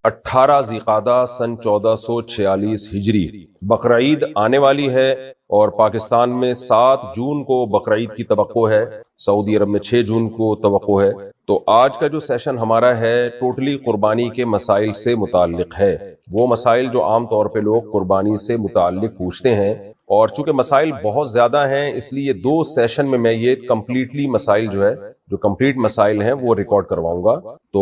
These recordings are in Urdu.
اٹھارہ ذیقعدہ سن 1446 ہجری بقرعید آنے والی ہے، اور پاکستان میں 7 جون کو بقرعید کی توقع ہے، سعودی عرب میں 6 جون کو توقع ہے۔ تو آج کا جو سیشن ہمارا ہے ٹوٹلی قربانی کے مسائل سے متعلق ہے، وہ مسائل جو عام طور پہ لوگ قربانی سے متعلق پوچھتے ہیں، اور چونکہ مسائل بہت زیادہ ہیں اس لیے 2 سیشن میں یہ کمپلیٹلی مسائل جو کمپلیٹ مسائل ہیں وہ ریکارڈ کرواؤں گا۔ تو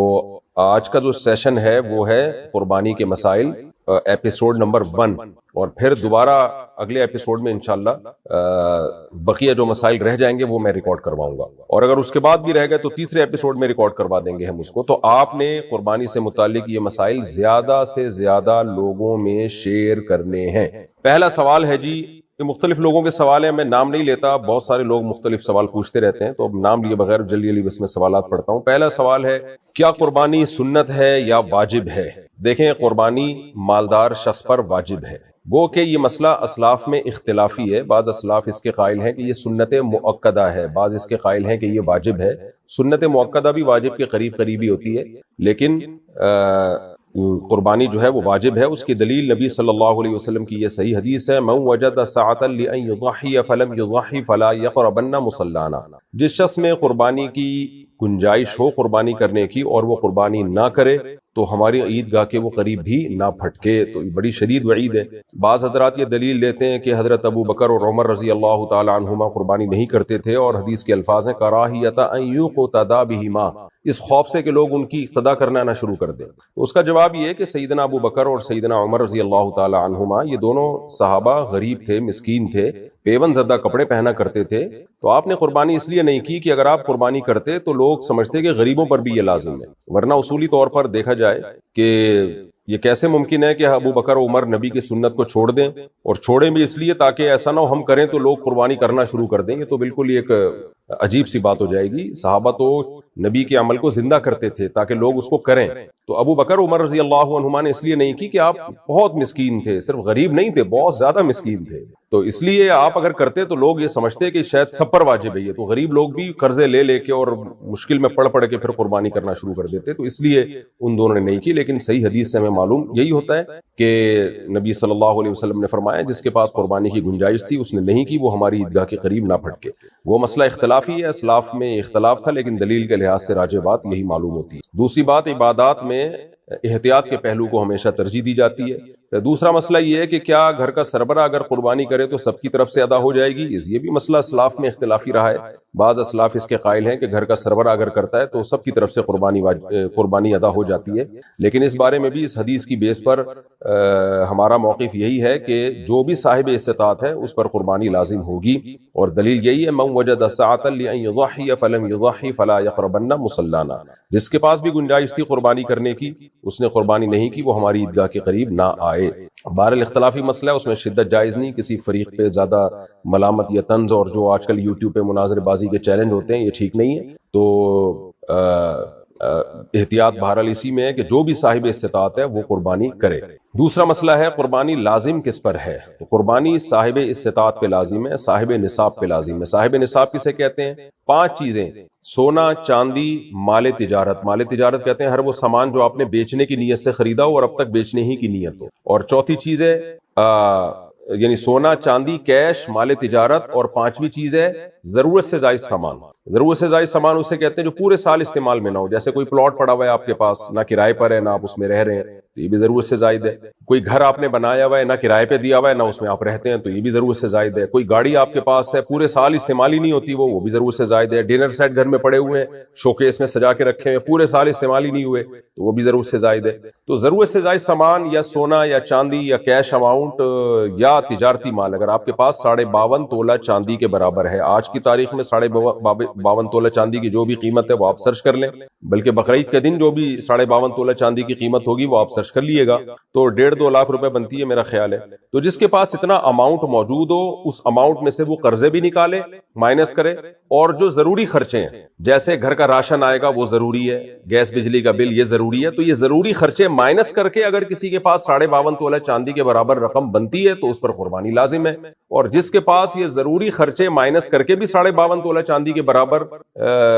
آج کا جو سیشن ہے وہ ہے قربانی کے مسائل، ایپیسوڈ نمبر 1، اور پھر دوبارہ اگلے ایپیسوڈ میں انشاءاللہ بقیہ جو مسائل رہ جائیں گے وہ میں ریکارڈ کرواؤں گا، اور اگر اس کے بعد بھی رہ گئے تو تیسرے ایپیسوڈ میں ریکارڈ کروا دیں گے ہم اس کو۔ تو آپ نے قربانی سے متعلق یہ مسائل زیادہ سے زیادہ لوگوں میں شیئر کرنے ہیں۔ پہلا سوال ہے جی، یہ مختلف لوگوں کے سوال ہیں، میں نام نہیں لیتا، بہت سارے لوگ مختلف سوال پوچھتے رہتے ہیں، تو اب نام لیے بغیر جلدی بس میں سوالات پڑھتا ہوں۔ پہلا سوال ہے، کیا قربانی سنت ہے یا واجب ہے؟ دیکھیں، قربانی مالدار شخص پر واجب ہے، وہ کہ یہ مسئلہ اسلاف میں اختلافی ہے، بعض اسلاف اس کے قائل ہیں کہ یہ سنت مؤکدہ ہے، بعض اس کے قائل ہیں کہ یہ واجب ہے۔ سنت مؤکدہ بھی واجب کے قریب قریبی ہوتی ہے، لیکن قربانی جو ہے وہ واجب ہے۔ اس کی دلیل نبی صلی اللہ علیہ وسلم کی یہ صحیح حدیث ہے، من وجد ساعة لأن يضحي فلم يضحي فلا يقربن مصلانا۔ جس شخص میں قربانی کی گنجائش ہو قربانی کرنے کی اور وہ قربانی نہ کرے تو ہماری عیدگاہ کے وہ قریب بھی نہ پھٹکے، تو یہ بڑی شدید وعید ہے۔ بعض حضرات یہ دلیل لیتے ہیں کہ حضرت ابو بکر اور عمر رضی اللہ تعالی عنہما قربانی نہیں کرتے تھے، اور حدیث کے الفاظ ہیں کراہیۃ ان یقتدی بہما، اس خوف سے کہ لوگ ان کی اقتدا کرنا نہ شروع کر دیں۔ اس کا جواب یہ ہے کہ سیدنا ابو بکر اور سیدنا عمر رضی اللہ تعالی عنہما یہ دونوں صحابہ غریب تھے، مسکین تھے، پیون زدہ کپڑے پہنا کرتے تھے، تو آپ نے قربانی اس لیے نہیں کی کہ اگر آپ قربانی کرتے تو لوگ سمجھتے کہ غریبوں پر بھی یہ لازم ہے، ورنہ اصولی طور پر دیکھا جائے کہ یہ کیسے ممکن ہے کہ ابو بکر و عمر نبی کی سنت کو چھوڑ دیں، اور چھوڑیں بھی اس لیے تاکہ ایسا نہ ہو ہم کریں تو لوگ قربانی کرنا شروع کر دیں گے، تو بالکل ایک عجیب سی بات ہو جائے گی۔ صحابہ تو نبی کے عمل کو زندہ کرتے تھے تاکہ لوگ اس کو کریں، تو ابو بکر عمر رضی اللہ عنہما نے اس لیے نہیں کی کہ آپ بہت مسکین تھے، صرف غریب نہیں تھے، بہت زیادہ مسکین تھے، تو اس لیے آپ اگر کرتے تو لوگ یہ سمجھتے کہ شاید سب پر واجب ہے یہ، تو غریب لوگ بھی قرضے لے کے اور مشکل میں پڑ کے پھر قربانی کرنا شروع کر دیتے، تو اس لیے ان دونوں نے نہیں کی۔ لیکن صحیح حدیث سے ہمیں معلوم یہی ہوتا ہے کہ نبی صلی اللہ علیہ وسلم نے فرمایا جس کے پاس قربانی کی گنجائش تھی اس نے نہیں کی، وہ ہماری عیدگاہ کے قریب نہ پھٹکے۔ وہ مسئلہ اختلافی ہے، اسلاف میں اختلاف تھا، لیکن دلیل کے لحاظ سے راجح بات یہی معلوم ہوتی ہے۔ دوسری بات، عبادات میں احتیاط کے پہلو کو ہمیشہ ترجیح دی جاتی ہے۔ دوسرا مسئلہ یہ ہے کہ کیا گھر کا سربراہ اگر قربانی کرے تو سب کی طرف سے ادا ہو جائے گی؟ یہ بھی مسئلہ اسلاف میں اختلافی رہا ہے، بعض اسلاف اس کے قائل ہیں کہ گھر کا سربراہ اگر کرتا ہے تو سب کی طرف سے قربانی ادا ہو جاتی ہے، لیکن اس بارے میں بھی اس حدیث کی بیس پر ہمارا موقف یہی ہے کہ جو بھی صاحب استطاعت ہے اس پر قربانی لازم ہوگی، اور دلیل یہی ہے من وجد ساعة لأن يضحي فلم يضحي فلا يقربن مصلانا، جس کے پاس بھی گنجائش تھی قربانی کرنے کی اس نے قربانی نہیں کی، وہ ہماری عیدگاہ کے قریب نہ آئے۔ بہرحال اختلافی مسئلہ ہے، اس میں شدت جائز نہیں، کسی فریق پہ زیادہ ملامت یا طنز اور جو آج کل یوٹیوب پہ مناظر بازی کے چیلنج ہوتے ہیں یہ ٹھیک نہیں ہے۔ تو احتیاط بہرحال اسی میں ہے کہ جو بھی صاحب استطاعت ہے وہ قربانی کرے۔ دوسرا مسئلہ ہے قربانی لازم کس پر ہے؟ تو قربانی صاحب استطاعت پہ لازم ہے، صاحب نصاب پہ لازم ہے۔ صاحب نصاب کسے کہتے ہیں؟ 5 چیزیں: سونا، چاندی، مال تجارت۔ مال تجارت کہتے ہیں ہر وہ سامان جو آپ نے بیچنے کی نیت سے خریدا ہو اور اب تک بیچنے ہی کی نیت ہو۔ اور چوتھی چیز ہے یعنی سونا، چاندی، کیش، مال تجارت، اور 5ویں چیز ہے ضرورت سے زائد سامان۔ ضرورت سے زائد سامان اسے کہتے ہیں جو پورے سال استعمال میں نہ ہو، جیسے کوئی پلاٹ پڑا ہوا ہے آپ کے پاس، نہ کرائے پر ہے نہ آپ اس میں رہ رہے ہیں تو یہ بھی ضرورت سے زائد ہے۔ کوئی گھر آپ نے بنایا ہوا ہے، نہ کرائے پہ دیا ہوا ہے نہ اس میں آپ رہتے ہیں تو یہ بھی ضرورت سے زائد ہے۔ کوئی گاڑی آپ کے پاس ہے پورے سال استعمال ہی نہیں ہوتی وہ بھی ضرورت سے زائد ہے۔ ڈنر سیٹ گھر میں پڑے ہوئے ہیں، شوکیس میں سجا کے رکھے ہوئے، پورے سال استعمال ہی نہیں ہوئے تو وہ بھی ضرورت سے زائد ہے۔ تو ضرورت سے زائد سامان یا سونا یا چاندی یا کیش اماؤنٹ یا تجارتی مال اگر آپ کے پاس 52.5 تولہ چاندی کے برابر ہے، آج کی تاریخ میں 52.5 تولہ چاندی کی جو بھی قیمت ہے وہ آپ سرچ کر لیں، بلکہ بقرعید کے دن جو بھی 52.5 تولہ چاندی کی قیمت ہوگی وہ آپ سرچ خرچ کر لیے گا تو 1.5-2 لاکھ روپے بنتی ہے میرا خیال ہے. تو جس کے پاس اتنا اماؤنٹ موجود ہو اس اماؤنٹ میں سے وہ قرضے بھی نکالے مائنس کرے, اور جو ضروری خرچے ہیں جیسے گھر کا راشن آئے گا وہ ضروری ہے, گیس بجلی کا بل یہ ضروری ہے, تو یہ ضروری خرچے مائنس کر کے اگر کسی کے پاس 52.5 تولہ چاندی کے برابر رقم بنتی ہے تو اس پر قربانی لازم ہے, اور جس کے پاس یہ ضروری خرچے مائنس کر کے بھی 52.5 تولہ چاندی کے برابر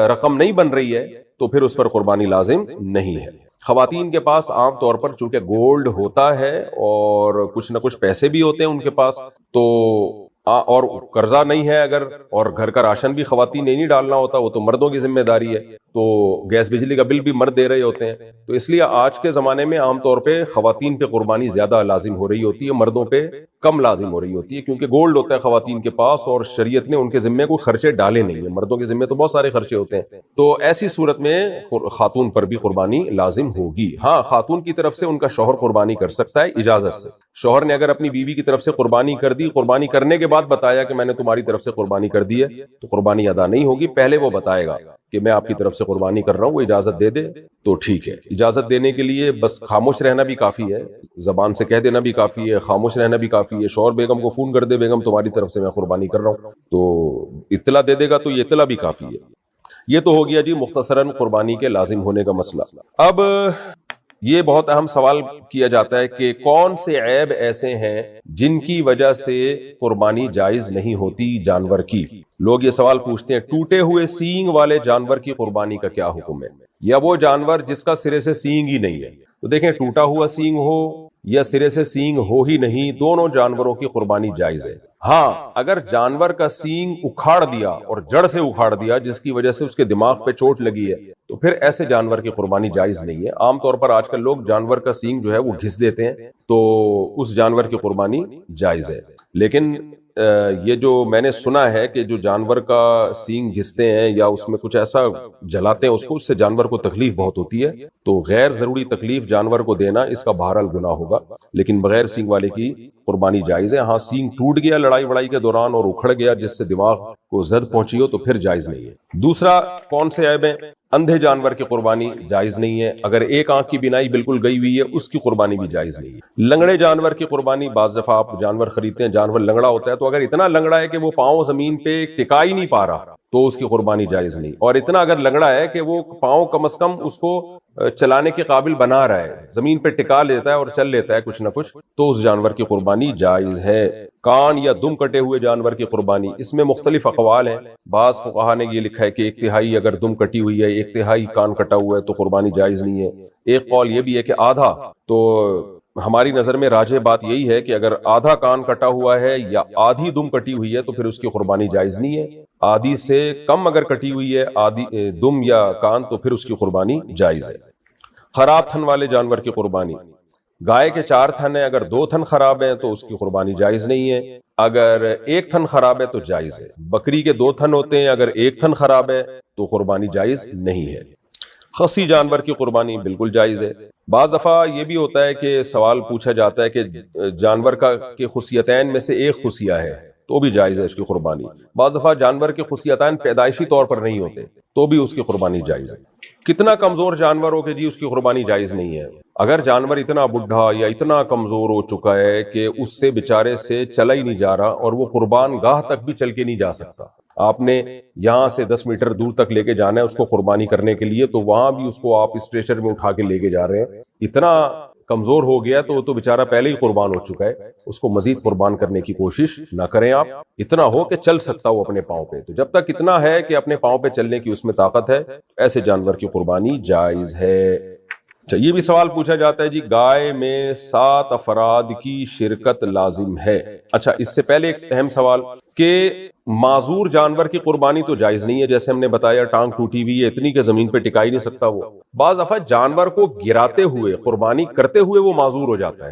رقم نہیں بن رہی ہے تو پھر اس پر قربانی لازم نہیں ہے. خواتین کے پاس عام طور پر چونکہ گولڈ ہوتا ہے اور کچھ نہ کچھ پیسے بھی ہوتے ہیں ان کے پاس, تو اور قرضہ نہیں ہے اگر, اور گھر کا راشن بھی خواتین نے نہیں ڈالنا ہوتا, وہ تو مردوں کی ذمہ داری ہے, تو گیس بجلی کا بل بھی مرد دے رہے ہوتے ہیں, تو اس لیے آج کے زمانے میں عام طور پہ خواتین پہ قربانی زیادہ لازم ہو رہی ہوتی ہے, مردوں پہ کم لازم ہو رہی ہوتی ہے, کیونکہ گولڈ ہوتا ہے خواتین کے پاس اور شریعت نے ان کے ذمے کوئی خرچے ڈالے نہیں ہیں, مردوں کے ذمے تو بہت سارے خرچے ہوتے ہیں, تو ایسی صورت میں خاتون پر بھی قربانی لازم ہوگی. ہاں خاتون کی طرف سے ان کا شوہر قربانی کر سکتا ہے اجازت سے, شوہر نے اگر اپنی بیوی کی طرف سے قربانی کر دی, قربانی کرنے کے بعد بتایا کہ میں نے تمہاری طرف سے قربانی کر دی ہے تو قربانی ادا نہیں ہوگی, پہلے وہ بتائے گا کہ میں آپ کی طرف سے قربانی کر رہا ہوں, وہ اجازت دے دے تو ٹھیک ہے. اجازت دینے کے لیے بس خاموش رہنا بھی کافی ہے, زبان سے کہہ دینا بھی کافی ہے, خاموش رہنا بھی کافی ہے. شوہر بیگم کو فون کر دے بیگم تمہاری طرف سے میں قربانی کر رہا ہوں, تو اطلاع دے دے گا تو یہ اطلاع بھی کافی ہے. یہ تو ہو گیا جی مختصراً قربانی کے لازم ہونے کا مسئلہ. اب یہ بہت اہم سوال کیا جاتا ہے کہ کون سے عیب ایسے ہیں جن کی وجہ سے قربانی جائز نہیں ہوتی جانور کی. لوگ یہ سوال پوچھتے ہیں ٹوٹے ہوئے سینگ والے جانور کی قربانی کا کیا حکم ہے, یا وہ جانور جس کا سرے سے سینگ ہی نہیں ہے. تو دیکھیں ٹوٹا ہوا سینگ ہو یا سرے سے سینگ ہو ہی نہیں, دونوں جانوروں کی قربانی جائز ہے. ہاں اگر جانور کا سینگ اکھاڑ دیا اور جڑ سے اکھاڑ دیا جس کی وجہ سے اس کے دماغ پہ چوٹ لگی ہے تو پھر ایسے جانور کی قربانی جائز نہیں ہے. عام طور پر آج کل لوگ جانور کا سینگ جو ہے وہ گھس دیتے ہیں تو اس جانور کی قربانی جائز ہے. لیکن یہ جو میں نے سنا ہے کہ جو جانور کا سینگ گھستے ہیں یا اس میں کچھ ایسا جلاتے ہیں اس سے جانور کو تکلیف بہت ہوتی ہے, تو غیر ضروری تکلیف جانور کو دینا اس کا بہرحال گناہ ہوگا, لیکن بغیر سینگ والے کی قربانی جائز ہے. ہاں سینگ ٹوٹ گیا لڑائی وڑائی کے دوران اور اکھڑ گیا جس سے دماغ کو زد پہنچی ہو تو پھر جائز نہیں ہے. دوسرا کون سے عیب ہیں, اندھے جانور کی قربانی جائز نہیں ہے, اگر ایک آنکھ کی بینائی بالکل گئی ہوئی ہے اس کی قربانی بھی جائز نہیں ہے. لنگڑے جانور کی قربانی, بعض دفعہ آپ جانور خریدتے ہیں جانور لنگڑا ہوتا ہے, تو اگر اتنا لنگڑا ہے کہ وہ پاؤں زمین پہ ٹکا ہی نہیں پا رہا تو اس کی قربانی جائز نہیں, اور اتنا اگر لنگڑا ہے کہ وہ پاؤں کم از کم اس کو چلانے کے قابل بنا رہا ہے, زمین پہ ٹکا لیتا ہے اور چل لیتا ہے کچھ نہ کچھ, تو اس جانور کی قربانی جائز ہے. کان یا دم کٹے ہوئے جانور کی قربانی, اس میں مختلف اقوال ہیں. بعض فقہا نے یہ لکھا ہے کہ 1/3 اگر دم کٹی ہوئی ہے 1/3 کان کٹا ہوا ہے تو قربانی جائز نہیں ہے. ایک قول یہ بھی ہے کہ آدھا, تو ہماری نظر میں راجح بات یہی ہے کہ اگر آدھا کان کٹا ہوا ہے یا آدھی دم کٹی ہوئی ہے تو پھر اس کی قربانی جائز نہیں ہے. آدھی سے کم اگر کٹی ہوئی ہے آدھی دم یا کان تو پھر اس کی قربانی جائز ہے. خراب تھن والے جانور کی قربانی, گائے کے 4 تھن ہیں, اگر 2 تھن خراب ہیں تو اس کی قربانی جائز نہیں ہے, اگر 1 تھن خراب ہے تو جائز ہے. بکری کے 2 تھن ہوتے ہیں, اگر 1 تھن خراب ہے تو قربانی جائز نہیں ہے. خصی جانور کی قربانی بالکل جائز ہے. بعض دفعہ یہ بھی ہوتا ہے کہ سوال پوچھا جاتا ہے کہ جانور کا کے خصیتین میں سے ایک خصیہ ہے تو بھی جائز ہے اس کی قربانی. بعض دفعہ جانور کے خصیتین پیدائشی طور پر نہیں ہوتے تو بھی اس کی قربانی جائز ہے. کتنا کمزور جانور ہو کہ جی اس کی قربانی جائز نہیں ہے. اگر جانور اتنا بڈھا یا اتنا کمزور ہو چکا ہے کہ اس سے بیچارے سے چلا ہی نہیں جا رہا اور وہ قربان گاہ تک بھی چل کے نہیں جا سکتا, آپ نے یہاں سے 10 میٹر دور تک لے کے جانا ہے اس کو قربانی کرنے کے لیے, تو وہاں بھی اس کو آپ اسٹریچر میں اٹھا کے لے کے جا رہے ہیں, اتنا کمزور ہو گیا تو وہ تو بیچارہ پہلے ہی قربان ہو چکا ہے, اس کو مزید قربان کرنے کی کوشش نہ کریں آپ. اتنا ہو کہ چل سکتا ہو اپنے پاؤں پہ, تو جب تک اتنا ہے کہ اپنے پاؤں پہ چلنے کی اس میں طاقت ہے ایسے جانور کی قربانی جائز ہے. یہ بھی سوال پوچھا جاتا ہے جی گائے میں 7 افراد کی شرکت لازم ہے. اچھا اس سے پہلے ایک اہم سوال کہ معذور جانور کی قربانی تو جائز نہیں ہے, جیسے ہم نے بتایا ٹانگ ٹوٹی ہوئی ہے اتنی کہ زمین پہ ٹکا ہی نہیں سکتا وہ. بعض دفعہ جانور کو گراتے ہوئے قربانی کرتے ہوئے وہ معذور ہو جاتا ہے,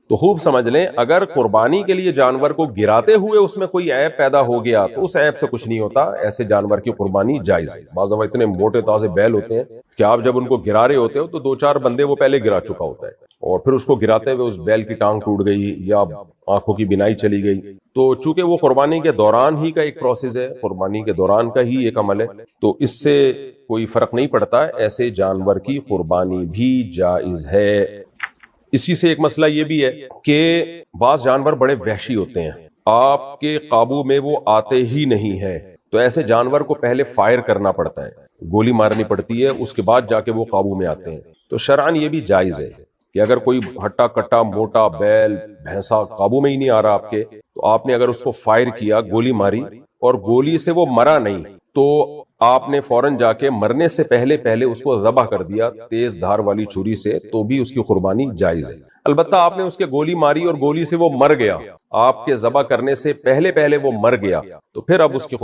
تو خوب سمجھ لیں اگر قربانی کے لیے جانور کو گراتے ہوئے اس میں کوئی عیب پیدا ہو گیا تو اس عیب سے کچھ نہیں ہوتا, ایسے جانور کی قربانی جائز ہے. بعض دفعہ اتنے موٹے تازے بیل ہوتے ہیں کہ آپ جب ان کو گرا رہے ہوتے ہو تو 2-4 بندے وہ پہلے گرا چکا ہوتا ہے, اور پھر اس کو گراتے ہوئے اس بیل کی ٹانگ ٹوٹ گئی یا آنکھوں کی بینائی چلی گئی, تو چونکہ وہ قربانی کے دوران ہی کا ایک پروسیس ہے, قربانی کے دوران کا ہی ایک عمل ہے, تو اس سے کوئی فرق نہیں پڑتا, ایسے جانور کی قربانی بھی جائز ہے. اسی سے ایک مسئلہ یہ بھی ہے کہ بعض جانور بڑے وحشی ہوتے ہیں، آپ کے قابو میں وہ آتے ہی نہیں ہیں، تو ایسے جانور کو پہلے فائر کرنا پڑتا ہے، گولی مارنی پڑتی ہے، اس کے بعد جا کے وہ قابو میں آتے ہیں۔ تو شرعاً یہ بھی جائز ہے کہ اگر کوئی ہٹا کٹا موٹا بیل بھینسا قابو میں ہی نہیں آ رہا آپ کے، تو آپ نے اگر اس کو فائر کیا، گولی ماری اور گولی سے وہ مرا نہیں، تو آپ نے فوراً جا کے مرنے سے پہلے اس کو ذبح کر دیا تیز دھار والی چھری سے، تو بھی اس کی قربانی جائز ہے۔ البتہ آپ نے اس کے گولی ماری اور گولی سے وہ مر گیا، آپ کے ذبح کرنے سے پہلے وہ مر گیا، تو پھر اب اس کی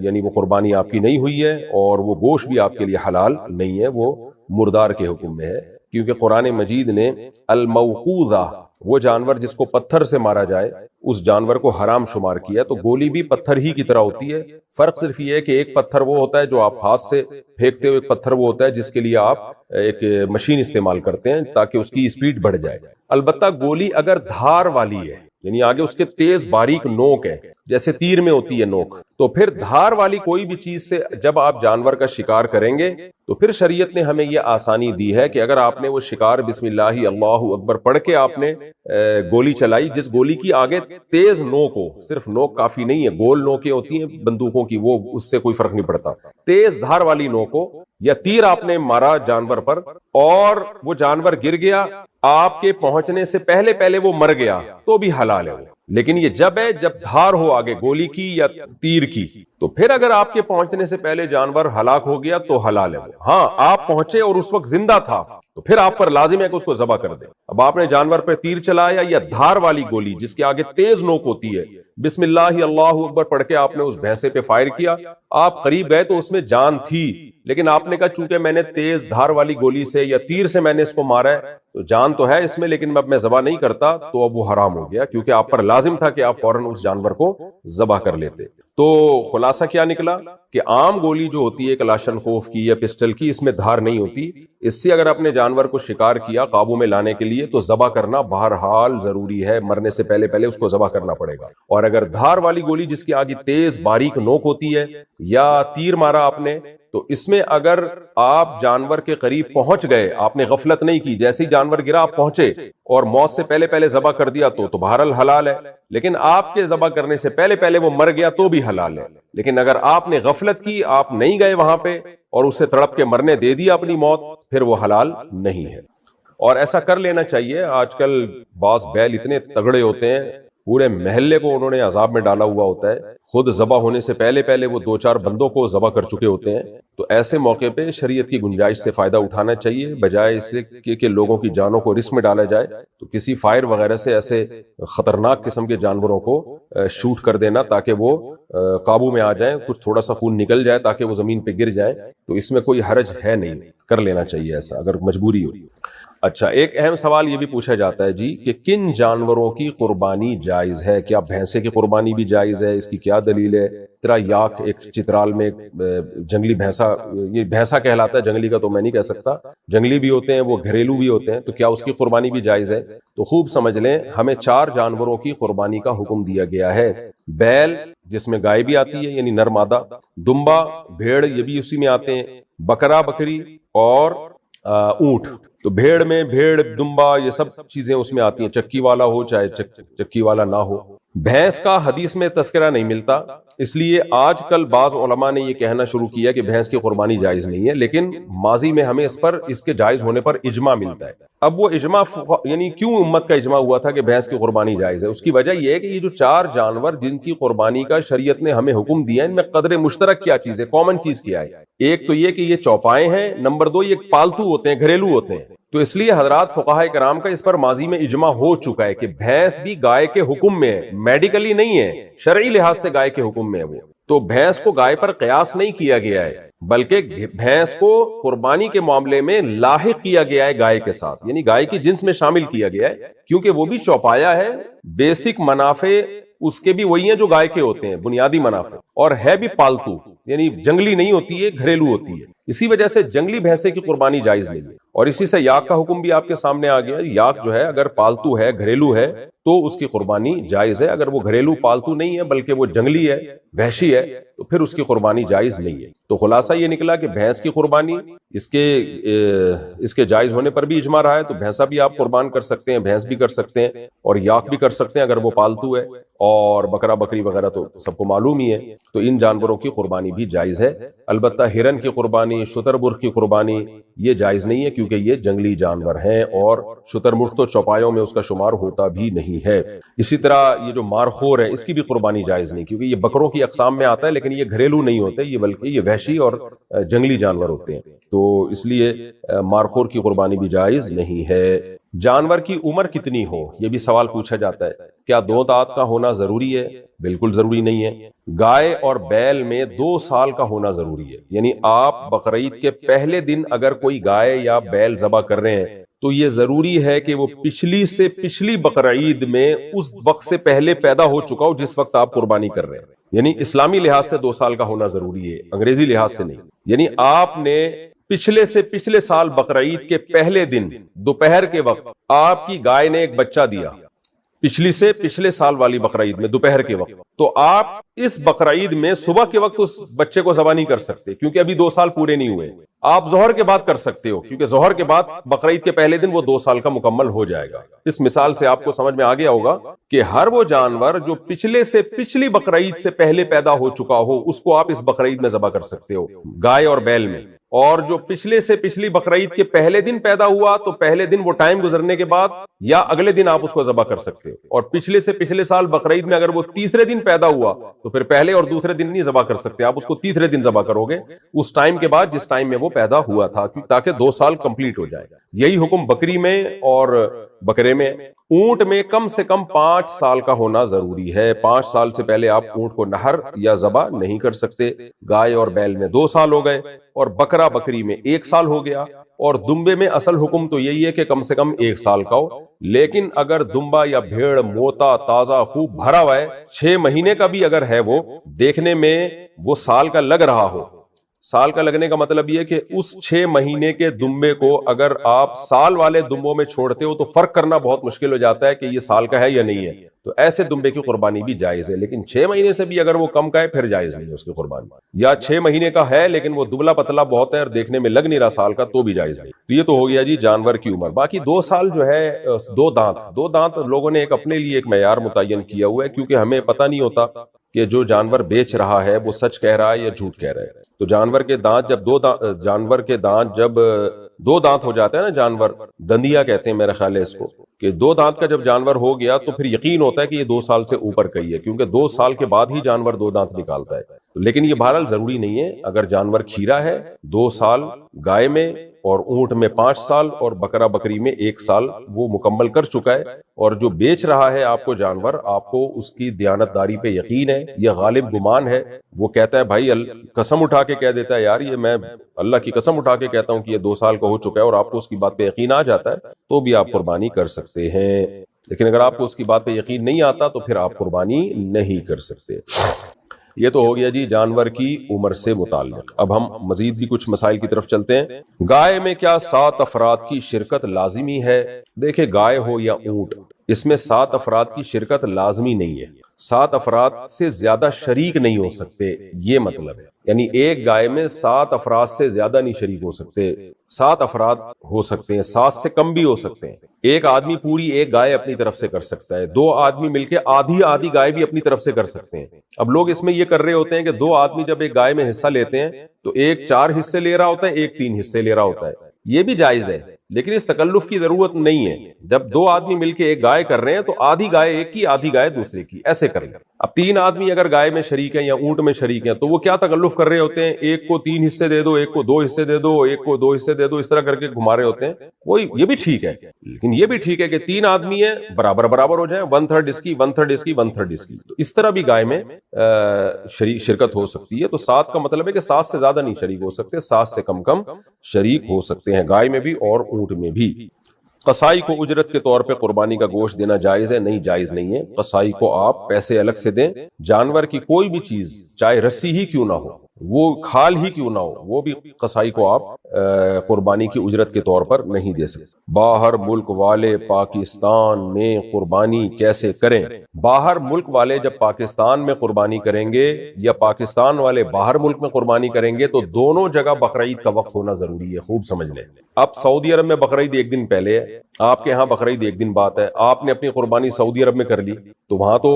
یعنی وہ قربانی آپ کی نہیں ہوئی ہے، اور وہ گوشت بھی آپ کے لیے حلال نہیں ہے، وہ مردار کے حکم میں ہے، کیونکہ قرآن مجید نے الموقوذہ، وہ جانور جس کو پتھر سے مارا جائے، اس جانور کو حرام شمار کیا۔ تو گولی بھی پتھر ہی کی طرح ہوتی ہے، فرق صرف یہ ہے کہ ایک پتھر وہ ہوتا ہے جو آپ ہاتھ سے پھینکتے ہو، ایک پتھر وہ ہوتا ہے جس کے لیے آپ ایک مشین استعمال کرتے ہیں تاکہ اس کی اسپیڈ بڑھ جائے۔ البتہ گولی اگر دھار والی ہے، یعنی آگے اس کے تیز باریک نوک ہے، جیسے تیر میں ہوتی ہے نوک، تو پھر دھار والی کوئی بھی چیز سے جب آپ جانور کا شکار کریں گے تو پھر شریعت نے ہمیں یہ آسانی دی ہے کہ اگر آپ نے وہ شکار بسم اللہ اللہ اکبر پڑھ کے آپ نے گولی چلائی، جس گولی کی آگے تیز نوک ہو، صرف نوک کافی نہیں ہے، گول نوکیں ہوتی ہیں بندوقوں کی، وہ اس سے کوئی فرق نہیں پڑتا، تیز دھار والی نوک ہو، یا تیر آپ نے مارا جانور پر اور وہ جانور گر گیا، آپ کے پہنچنے سے پہلے وہ مر گیا، تو بھی حلال ہے وہ۔ لیکن یہ جب دھار ہو آگے گولی کی یا تیر کی، تو پھر اگر آپ کے پہنچنے سے پہلے جانور ہلاک ہو گیا تو حلال ہے وہ۔ ہاں، آپ پہنچے اور اس وقت زندہ تھا تو پھر آپ پر لازم ہے کہ اس کو ذبح کر دیں۔ اب آپ نے جانور پہ تیر چلایا یا دھار والی گولی جس کے آگے تیز نوک ہوتی ہے، بسم اللہ اللہ اکبر پڑھ کے آپ نے اس بھینسے پہ فائر کیا، آپ قریب گئے تو اس میں جان تھی، لیکن آپ نے کہا چونکہ میں نے تیز دھار والی گولی سے یا تیر سے میں نے اس کو مارا ہے تو جان تو ہے اس میں، لیکن اب میں ذبح نہیں کرتا، تو اب وہ حرام ہو گیا، کیونکہ آپ پر لازم تھا کہ آپ فوراً اس جانور کو ذبح کر لیتے۔ تو خلاصہ کیا نکلا کہ عام گولی جو ہوتی ہے کلاشن کوف کی یا پسٹل کی، اس میں دھار نہیں ہوتی، اس سے اگر اپنے جانور کو شکار کیا قابو میں لانے کے لیے تو ذبح کرنا بہرحال ضروری ہے، مرنے سے پہلے اس کو ذبح کرنا پڑے گا۔ اور اگر دھار والی گولی جس کی آگے تیز باریک نوک ہوتی ہے یا تیر مارا آپ نے، تو اس میں اگر آپ جانور کے قریب پہنچ گئے، آپ نے غفلت نہیں کی، جیسے ہی جانور گرا آپ پہنچے اور موت سے پہلے ذبح کر دیا تو بہرحال حلال ہے، لیکن آپ کے ذبح کرنے سے پہلے وہ مر گیا تو بھی حلال ہے۔ لیکن اگر آپ نے غفلت کی، آپ نہیں گئے وہاں پہ اور اسے تڑپ کے مرنے دے دیا اپنی موت، پھر وہ حلال نہیں ہے۔ اور ایسا کر لینا چاہیے، آج کل بعض بیل اتنے تگڑے ہوتے ہیں، پورے محلے کو انہوں نے عذاب میں ڈالا ہوا ہوتا ہے، خود ذبح ہونے سے پہلے وہ 2-4 بندوں کو ذبح کر چکے ہوتے ہیں، تو ایسے موقع پہ شریعت کی گنجائش سے فائدہ اٹھانا چاہیے، بجائے اس کہ لوگوں کی جانوں کو رسک میں ڈالا جائے، تو کسی فائر وغیرہ سے ایسے خطرناک قسم کے جانوروں کو شوٹ کر دینا تاکہ وہ قابو میں آ جائیں، کچھ تھوڑا سا خون نکل جائے تاکہ وہ زمین پہ گر جائیں، تو اس میں کوئی حرج ہے نہیں، کر لینا چاہیے ایسا اگر مجبوری ہو۔ اچھا، ایک اہم سوال یہ بھی پوچھا جاتا ہے جی کہ کن جانوروں کی قربانی جائز ہے؟ کیا بھینسے کی قربانی بھی جائز ہے؟ اس کی کیا دلیل ہے؟ تیرا یاک ایک چترال میں جنگلی بھینسا، یہ بھینسا کہلاتا ہے، جنگلی کا تو میں نہیں کہہ سکتا، جنگلی بھی ہوتے ہیں وہ گھریلو بھی ہوتے ہیں، تو کیا اس کی قربانی بھی جائز ہے؟ تو خوب سمجھ لیں، ہمیں 4 جانوروں کی قربانی کا حکم دیا گیا ہے۔ بیل جس میں گائے بھی آتی ہے یعنی نر مادہ، دمبا بھیڑ یہ بھی اسی میں آتے ہیں، بکرا بکری اور اونٹ۔ تو بھیڑ میں بھیڑ دمبا یہ سب چیزیں اس میں آتی ہیں، چکی والا ہو چاہے چکی والا نہ ہو۔ بھینس کا حدیث میں تذکرہ نہیں ملتا، اس لیے آج کل بعض علماء نے یہ کہنا شروع کیا کہ بھینس کی قربانی جائز نہیں ہے، لیکن ماضی میں ہمیں اس کے جائز ہونے پر اجماع ملتا ہے۔ اب وہ اجماع یعنی کیوں امت کا اجماع ہوا تھا کہ بھینس کی قربانی جائز ہے؟ اس کی وجہ یہ ہے کہ یہ جو 4 جانور جن کی قربانی کا شریعت نے ہمیں حکم دیا ہے، ان میں قدر مشترک کیا چیز ہے، کامن چیز کیا ہے؟ ایک تو یہ کہ یہ چوپائے ہیں، نمبر 2 یہ پالتو ہوتے ہیں، گھریلو ہوتے ہیں، تو اس لیے حضرات فقہائے کرام کا اس پر ماضی میں اجماع ہو چکا ہے کہ بھینس بھی گائے کے حکم میں ہے، میڈیکلی نہیں ہے، شرعی لحاظ سے گائے کے حکم میں ہے وہ۔ تو بھینس کو گائے پر قیاس نہیں کیا گیا ہے، بلکہ بھینس کو قربانی کے معاملے میں لاحق کیا گیا ہے گائے کے ساتھ، یعنی گائے کی جنس میں شامل کیا گیا ہے، کیونکہ وہ بھی چوپایا ہے، بیسک منافع اس کے بھی وہی ہیں جو گائے کے ہوتے ہیں، بنیادی منافع، اور ہے بھی پالتو، یعنی جنگلی نہیں ہوتی ہے، گھریلو ہوتی ہے، اسی وجہ سے جنگلی بھینسے کی قربانی جائز نہیں ہے۔ اور اسی سے یاک کا حکم بھی آپ کے سامنے آ گیا، یاک جو ہے اگر پالتو ہے، گھریلو ہے، تو اس کی قربانی جائز ہے، اگر وہ گھریلو پالتو نہیں ہے بلکہ وہ جنگلی ہے، وحشی ہے، تو پھر اس کی قربانی جائز نہیں ہے۔ تو خلاصہ یہ نکلا کہ بھینس کی قربانی اس کے جائز ہونے پر بھی اجماع رہا ہے، تو بھینسا بھی آپ قربان کر سکتے ہیں، بھینس بھی کر سکتے ہیں، اور یاک بھی کر سکتے ہیں اگر وہ پالتو ہے، اور بکرا بکری وغیرہ تو سب کو معلوم ہی ہے، تو ان جانوروں کی قربانی بھی جائز ہے۔ البتہ ہرن کی قربانی، شتر مرغ کی قربانی یہ جائز نہیں ہے، کیونکہ یہ جنگلی جانور ہیں، اور شتر مرغ تو چوپایوں میں اس کا شمار ہوتا بھی نہیں ہے۔ اسی طرح یہ جو مارخور ہے اس کی بھی قربانی جائز نہیں، کیونکہ یہ بکروں کی اقسام میں آتا ہے، لیکن یہ گھریلو نہیں ہوتے، یہ بلکہ یہ وحشی اور جنگلی جانور ہوتے ہیں، تو اس لیے مارخور کی قربانی بھی جائز نہیں ہے۔ جانور کی عمر کتنی ہو، یہ بھی سوال پوچھا جاتا ہے، کیا 2 دانت کا ہونا ضروری ہے؟ بالکل ضروری نہیں ہے۔ گائے اور بیل میں 2 سال کا ہونا ضروری ہے، یعنی آپ بقرعید کے پہلے دن اگر کوئی گائے یا بیل ذبح کر رہے ہیں تو یہ ضروری ہے کہ وہ پچھلی سے پچھلی بقرعید میں اس وقت سے پہلے پیدا ہو چکا ہو جس وقت آپ قربانی کر رہے ہیں، یعنی اسلامی لحاظ سے 2 سال کا ہونا ضروری ہے، انگریزی لحاظ سے نہیں۔ یعنی آپ نے پچھلے سے پچھلے سال بقرعید کے پہلے دن دوپہر کے وقت آپ کی گائے نے ایک بچہ دیا، پچھلی سے پچھلے سال والی بقرعید میں دوپہر کے وقت، تو آپ اس بقرعید میں صبح کے وقت اس بچے کو ذبح نہیں کر سکتے، کیونکہ ابھی 2 سال پورے نہیں ہوئے۔ آپ ظہر کے بعد کر سکتے ہو، کیونکہ ظہر کے بعد بقرعید کے پہلے دن وہ 2 سال کا مکمل ہو جائے گا۔ اس مثال سے آپ کو سمجھ میں آ گیا ہوگا کہ ہر وہ جانور جو پچھلے سے پچھلی بقرعید سے پہلے پیدا ہو چکا ہو اس کو آپ اس بقرعید میں ذبح کر سکتے ہو، گائے اور بیل میں، اور جو پچھلے سے پچھلی بقرعید کے پہلے دن پیدا ہوا تو پہلے دن وہ ٹائم گزرنے کے بعد یا اگلے دن آپ اس کو ذبح کر سکتے ہو، اور پچھلے سے پچھلے سال بقرعید میں اگر وہ تیسرے دن پیدا ہوا تو پھر پہلے اور دوسرے دن نہیں ذبح کر سکتے، آپ اس کو تیسرے دن ذبح کرو گے اس ٹائم کے بعد جس ٹائم میں وہ پیدا ہوا تھا، تاکہ 2 سال کمپلیٹ ہو جائے۔ یہی حکم بکری میں اور بکرے میں۔ اونٹ میں کم سے کم 5 سال کا ہونا ضروری ہے، 5 سال سے پہلے آپ اونٹ کو نہر یا ذبح نہیں کر سکتے۔ گائے اور بیل میں 2 سال ہو گئے، اور بکرا بکری میں 1 سال ہو گیا، اور دمبے میں اصل حکم تو یہی ہے کہ کم سے کم 1 سال کا ہو، لیکن اگر دمبا یا بھیڑ موتا تازہ خوب بھرا ہوا ہے، 6 مہینے کا بھی اگر ہے، وہ دیکھنے میں وہ سال کا لگ رہا ہو، سال کا لگنے کا مطلب یہ کہ اس 6 مہینے کے دمبے کو اگر آپ سال والے دمبوں میں چھوڑتے ہو تو فرق کرنا بہت مشکل ہو جاتا ہے کہ یہ سال کا ہے یا نہیں ہے، تو ایسے دمبے کی قربانی بھی جائز ہے، لیکن 6 مہینے سے بھی اگر وہ کم کا ہے پھر جائز نہیں ہے اس کی قربانی، یا 6 مہینے کا ہے لیکن وہ دبلا پتلا بہت ہے اور دیکھنے میں لگ نہیں رہا سال کا تو بھی جائز نہیں۔ تو یہ تو ہو گیا جی جانور کی عمر۔ باقی 2 سال جو ہے 2 دانت لوگوں نے ایک اپنے لیے ایک معیار متعین کیا ہوا ہے، کیونکہ ہمیں پتہ نہیں ہوتا کہ جو جانور بیچ رہا ہے وہ سچ کہہ رہا ہے یا جھوٹ کہہ رہا ہے، تو جانور کے دانت جب 2 دانت ہو جاتے ہیں نا، جانور دندیا کہتے ہیں میرے خیال ہے اس کو، کہ 2 دانت کا جب جانور ہو گیا تو پھر یقین ہوتا ہے کہ یہ 2 سال سے اوپر کا ہی ہے، کیونکہ 2 سال کے بعد ہی جانور 2 دانت نکالتا ہے۔ لیکن یہ بہرحال ضروری نہیں ہے، اگر جانور کھیرا ہے 2 سال گائے میں، اور اونٹ میں 5 سال، اور بکرا بکری میں 1 سال وہ مکمل کر چکا ہے، اور جو بیچ رہا ہے آپ کو جانور، آپ کو اس کی دیانتداری پہ یقین ہے، یہ غالب گمان ہے، وہ کہتا ہے بھائی قسم اٹھا کے کہہ دیتا ہے یار یہ میں اللہ کی قسم اٹھا کے کہتا ہوں کہ یہ 2 سال کا ہو چکا ہے، اور آپ کو اس کی بات پہ یقین آ جاتا ہے تو بھی آپ قربانی کر سکتے ہیں، لیکن اگر آپ کو اس کی بات پہ یقین نہیں آتا تو پھر آپ قربانی نہیں کر سکتے۔ یہ تو ہو گیا جی جانور کی عمر سے متعلق۔ اب ہم مزید بھی کچھ مسائل کی طرف چلتے ہیں۔ گائے میں کیا 7 افراد کی شرکت لازمی ہے؟ دیکھیں گائے ہو یا اونٹ، اس میں 7 افراد کی شرکت لازمی نہیں ہے، 7 افراد سے زیادہ شریک نہیں ہو سکتے، یہ مطلب ہے، یعنی ایک گائے میں 7 افراد سے زیادہ نہیں شریک ہو سکتے، 7 افراد ہو سکتے ہیں، 7 سے کم بھی ہو سکتے ہیں۔ ایک آدمی پوری ایک گائے اپنی طرف سے کر سکتا ہے، 2 آدمی مل کے آدھی گائے بھی اپنی طرف سے کر سکتے ہیں۔ اب لوگ اس میں یہ کر رہے ہوتے ہیں کہ 2 آدمی جب ایک گائے میں حصہ لیتے ہیں تو ایک 4 حصے لے رہا ہوتا ہے، ایک 3 حصے لے رہا ہوتا ہے، یہ بھی جائز ہے، لیکن اس تکلف کی ضرورت نہیں ہے۔ جب 2 آدمی مل کے ایک گائے کر رہے ہیں تو آدھی گائے ایک کی آدھی گائے دوسرے کی، ایسے کر لیں۔ اب 3 آدمی اگر گائے میں شریک ہیں یا اونٹ میں شریک ہیں تو وہ کیا تکلف کر رہے ہوتے ہیں، ایک کو 3 حصے دے دو، ایک کو 2 حصے دے دو، ایک کو 2 حصے دے دو، اس طرح کر کے گھما رہے ہوتے ہیں۔ وہی یہ بھی ٹھیک ہے، لیکن یہ بھی ٹھیک ہے کہ 3 آدمی ہیں برابر ہو جائیں، 1/3 اس کی 1/3 اس کی 1/3 اس کی، تو اس طرح بھی گائے میں شرکت ہو سکتی ہے۔ تو 7 کا مطلب ہے کہ 7 سے زیادہ نہیں شریک ہو سکتے، 7 سے کم شریک ہو سکتے ہیں، گائے میں بھی اور اونٹ میں بھی۔ قصائی کو اجرت کے طور پہ قربانی کا گوشت دینا جائز ہے؟ نہیں، جائز نہیں ہے۔ قصائی کو آپ پیسے الگ سے دیں، جانور کی کوئی بھی چیز چاہے رسی ہی کیوں نہ ہو، وہ کھال ہی کیوں نہ ہو، وہ بھی قصائی کو آپ قربانی کی اجرت کے طور پر نہیں دے سکتے۔ باہر ملک والے پاکستان میں قربانی کیسے کریں؟ باہر ملک والے جب پاکستان میں قربانی کریں گے یا پاکستان والے باہر ملک میں قربانی کریں گے تو دونوں جگہ بقرعید کا وقت ہونا ضروری ہے، خوب سمجھ لیں۔ اب سعودی عرب میں بقرعید ایک دن پہلے ہے، آپ کے ہاں بقرعید ایک دن بعد ہے، آپ نے اپنی قربانی سعودی عرب میں کر لی تو وہاں تو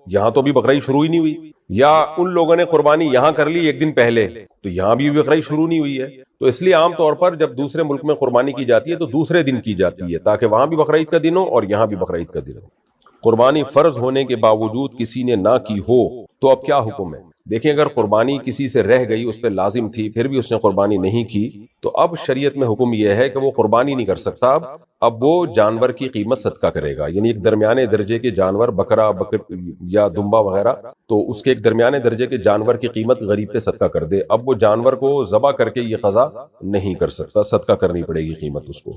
یہاں تو بھی بقرعید شروع ہی نہیں ہوئی، یا ان لوگوں نے قربانی یہاں کر لی ایک دن پہلے تو یہاں بھی بقرعید شروع نہیں ہوئی ہے۔ تو اس لیے عام طور پر جب دوسرے ملک میں قربانی کی جاتی ہے تو دوسرے دن کی جاتی ہے تاکہ وہاں بھی بقرعید کا دن ہو اور یہاں بھی بقرعید کا دن ہو۔ قربانی فرض ہونے کے باوجود کسی نے نہ کی ہو تو اب کیا حکم ہے؟ دیکھیں، اگر قربانی کسی سے رہ گئی، اس پہ لازم تھی، پھر بھی اس نے قربانی نہیں کی تو اب شریعت میں حکم یہ ہے کہ وہ قربانی نہیں کر سکتا، اب وہ جانور کی قیمت صدقہ کرے گا۔ یعنی ایک درمیانے درجے کے جانور، بکرا یا دمبا وغیرہ، تو اس کے ایک درمیانے درجے کے جانور کی قیمت غریب پہ صدقہ کر دے۔ اب وہ جانور کو ذبح کر کے یہ قضا نہیں کر سکتا، صدقہ کرنی پڑے گی قیمت اس کو۔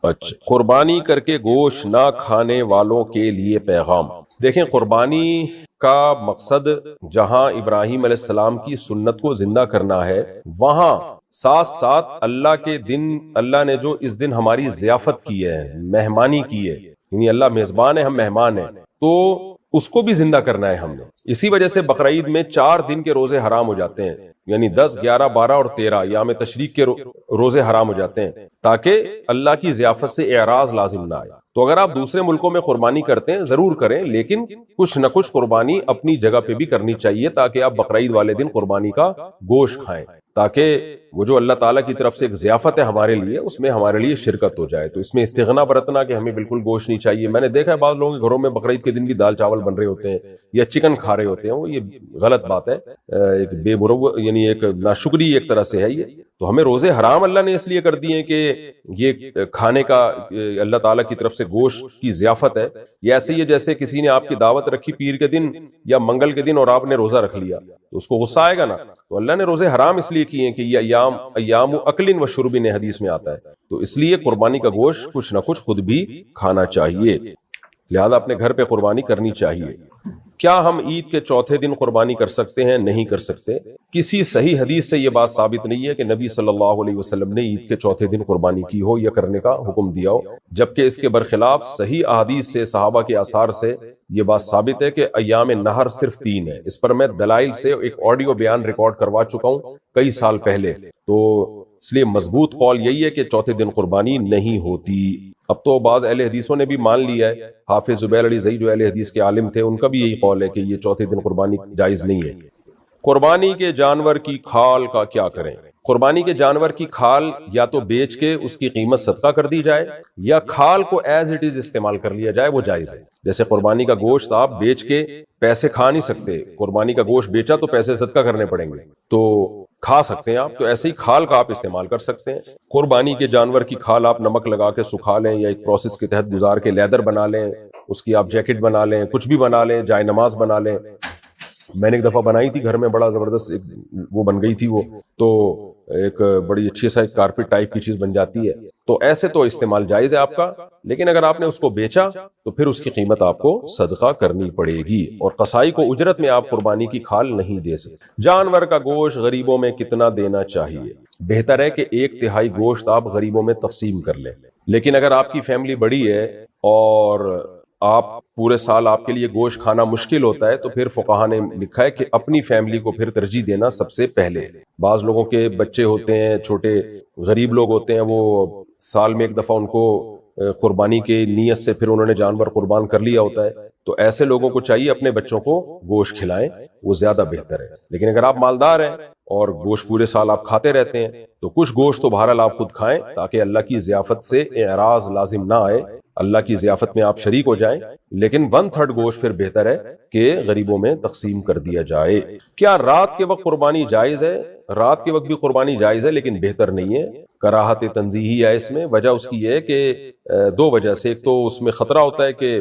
اچھا، قربانی کر کے گوشت نہ کھانے والوں کے لیے پیغام۔ دیکھیں، قربانی کا مقصد جہاں ابراہیم علیہ السلام کی سنت کو زندہ کرنا ہے، وہاں ساتھ ساتھ اللہ کے دن، اللہ نے جو اس دن ہماری ضیافت کی ہے، مہمانی کی ہے، یعنی اللہ میزبان ہے، ہم مہمان ہیں، تو اس کو بھی زندہ کرنا ہے ہم نے۔ اسی وجہ سے بقرعید میں 4 دن کے روزے حرام ہو جاتے ہیں، یعنی 10، 11، 12 اور 13 ایام تشریق کے روزے حرام ہو جاتے ہیں تاکہ اللہ کی ضیافت سے اعراض لازم نہ آئے۔ تو اگر آپ دوسرے ملکوں میں قربانی کرتے ہیں ضرور کریں، لیکن کچھ نہ کچھ قربانی اپنی جگہ پہ بھی کرنی چاہیے تاکہ آپ بقرعید والے دن قربانی کا گوشت کھائیں، تاکہ وہ جو اللہ تعالیٰ کی طرف سے ایک ضیافت ہے ہمارے لیے، اس میں ہمارے لیے شرکت ہو جائے۔ تو اس میں استغنا برتنا کہ ہمیں بالکل گوشت نہیں چاہیے۔ میں نے دیکھا ہے بعض لوگوں کے گھروں میں بقرعید کے دن بھی دال چاول بن رہے ہوتے ہیں یا چکن کھا رہے ہوتے ہیں، وہ یہ غلط بات ہے، ایک بے مروت، یعنی ایک ناشکری ایک طرح سے ہے یہ۔ تو ہمیں روزے حرام اللہ نے اس لیے کر دیے کہ یہ کھانے کا اللہ تعالیٰ کی طرف سے گوشت کی ضیافت ہے۔ یہ ایسے ہی ہے جیسے کسی نے آپ کی دعوت رکھی پیر کے دن یا منگل کے دن اور آپ نے روزہ رکھ لیا تو اس کو غصہ آئے گا نا۔ تو اللہ نے روزے حرام اس لیے کیے ہیں کہ یہ ایام اکل و شرب نے حدیث میں آتا ہے، تو اس لیے قربانی کا گوشت کچھ نہ کچھ خود بھی کھانا چاہیے، لہذا اپنے گھر پہ قربانی کرنی چاہیے۔ کیا ہم عید کے چوتھے دن قربانی کر سکتے ہیں؟ نہیں کر سکتے۔ کسی صحیح حدیث سے یہ بات ثابت نہیں ہے کہ نبی صلی اللہ علیہ وسلم نے عید کے چوتھے دن قربانی کی ہو یا کرنے کا حکم دیا ہو، جبکہ اس کے برخلاف صحیح احادیث سے، صحابہ کے آثار سے یہ بات ثابت ہے کہ ایام نہر صرف 3 ہے۔ اس پر میں دلائل سے ایک آڈیو بیان ریکارڈ کروا چکا ہوں کئی سال پہلے، تو اس لیے مضبوط قول یہی ہے کہ چوتھے دن قربانی نہیں ہوتی۔ اب تو بعض اہل حدیثوں نے بھی مان لیا ہے، حافظ زبیر علی زئی جو اہل حدیث کے عالم تھے، ان کا بھی یہی قول ہے کہ یہ چوتھے دن قربانی جائز نہیں ہے۔ قربانی کے جانور کی کھال کا کیا کریں؟ قربانی کے جانور کی کھال یا تو بیچ کے اس کی قیمت صدقہ کر دی جائے یا کھال کو ایز اٹ از استعمال کر لیا جائے، وہ جائز ہے۔ جیسے قربانی کا گوشت آپ بیچ کے پیسے کھا نہیں سکتے، قربانی کا گوشت بیچا تو پیسے صدقہ کرنے پڑیں گے، تو کھا سکتے ہیں آپ، تو ایسے ہی کھال کا آپ استعمال کر سکتے ہیں۔ قربانی کے جانور کی کھال آپ نمک لگا کے سکھا لیں یا ایک پروسیس کے تحت گزار کے لیدر بنا لیں، اس کی آپ جیکٹ بنا لیں، کچھ بھی بنا لیں، جائے نماز بنا لیں۔ میں نے ایک دفعہ بنائی تھی گھر میں، بڑا زبردست وہ بن گئی تھی، وہ تو ایک بڑی اچھی سا کارپیٹ ٹائپ کی چیز بن جاتی ہے۔ تو ایسے تو استعمال جائز ہے آپ کا، لیکن اگر آپ نے اس کو بیچا تو پھر اس کی قیمت آپ کو صدقہ کرنی پڑے گی، اور قصائی کو اجرت میں آپ قربانی کی کھال نہیں دے سکتے۔ جانور کا گوشت غریبوں میں کتنا دینا چاہیے؟ بہتر ہے کہ 1/3 گوشت آپ غریبوں میں تقسیم کر لیں، لیکن اگر آپ کی فیملی بڑی ہے اور آپ پورے سال آپ کے لیے گوشت کھانا مشکل ہوتا ہے تو پھر فقہا نے لکھا ہے کہ اپنی فیملی کو پھر ترجیح دینا سب سے پہلے۔ بعض لوگوں کے بچے ہوتے ہیں، چھوٹے غریب لوگ ہوتے ہیں، وہ سال میں ایک دفعہ ان کو قربانی کے نیت سے پھر انہوں نے جانور قربان کر لیا ہوتا ہے، تو ایسے لوگوں کو چاہیے اپنے بچوں کو گوشت کھلائیں، وہ زیادہ بہتر ہے۔ لیکن اگر آپ مالدار ہیں اور گوشت پورے سال آپ کھاتے رہتے ہیں تو کچھ گوشت تو بہرحال آپ خود کھائیں تاکہ اللہ کی ضیافت سے اعراض لازم نہ آئے، اللہ کی ضیافت میں آپ شریک ہو جائیں، لیکن 1/3 گوشت پھر بہتر ہے کہ غریبوں میں تقسیم کر دیا جائے۔ کیا رات کے وقت قربانی جائز ہے؟ رات کے وقت بھی قربانی جائز ہے لیکن بہتر نہیں ہے، کراہت تنزیہی ہے اس میں۔ وجہ اس کی یہ ہے کہ 2 وجہ سے، ایک تو اس میں خطرہ ہوتا ہے کہ